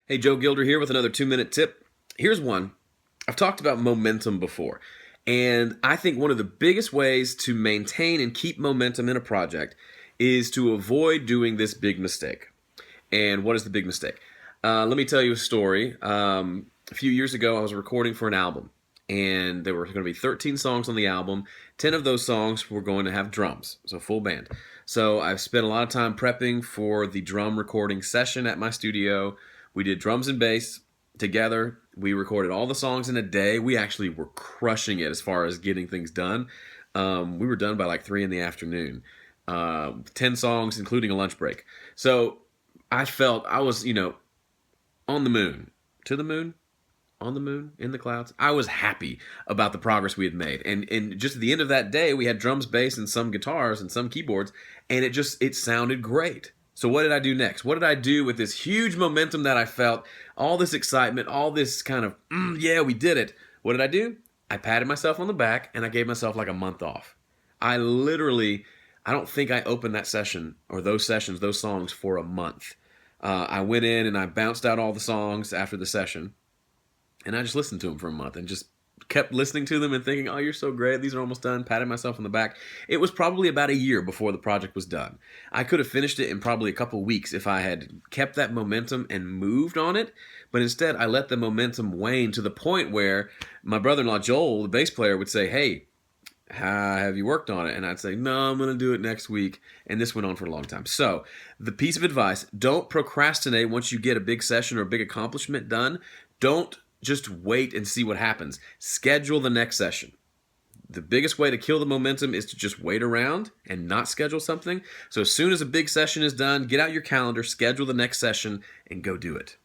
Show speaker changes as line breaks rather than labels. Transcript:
Hey, Joe Gilder here with another 2-minute tip. Here's one. I've talked about momentum before, and I think one of the biggest ways to maintain and keep momentum in a project is to avoid doing this big mistake. And what is the big mistake? Let me tell you a story. A few years ago, I was recording for an album, and there were going to be 13 songs on the album. 10 of those songs were going to have drums, so full band. So I've spent a lot of time prepping for the drum recording session at my studio. We did drums and bass together. We recorded all the songs in a day. We actually were crushing it as far as getting things done. We were done by like 3 in the afternoon. 10 songs, including a lunch break. So I felt I was, on the moon. To the moon? On the moon? In the clouds? I was happy about the progress we had made. And just at the end of that day, we had drums, bass, and some guitars and some keyboards, and it sounded great. So what did I do next? What did I do with this huge momentum that I felt, all this excitement, all this kind of, yeah, we did it. What did I do? I patted myself on the back, and I gave myself like a month off. I don't think I opened that session or those sessions, those songs for a month. I went in and I bounced out all the songs after the session, and I just listened to them for a month and just kept listening to them and thinking, oh, you're so great. These are almost done. Patting myself on the back. It was probably about a year before the project was done. I could have finished it in probably a couple weeks if I had kept that momentum and moved on it. But instead, I let the momentum wane to the point where my brother-in-law, Joel, the bass player, would say, hey, have you worked on it? And I'd say, no, I'm going to do it next week. And this went on for a long time. So the piece of advice, don't procrastinate once you get a big session or a big accomplishment done. Don't just wait and see what happens. Schedule the next session. The biggest way to kill the momentum is to just wait around and not schedule something. So as soon as a big session is done, get out your calendar, schedule the next session, and go do it.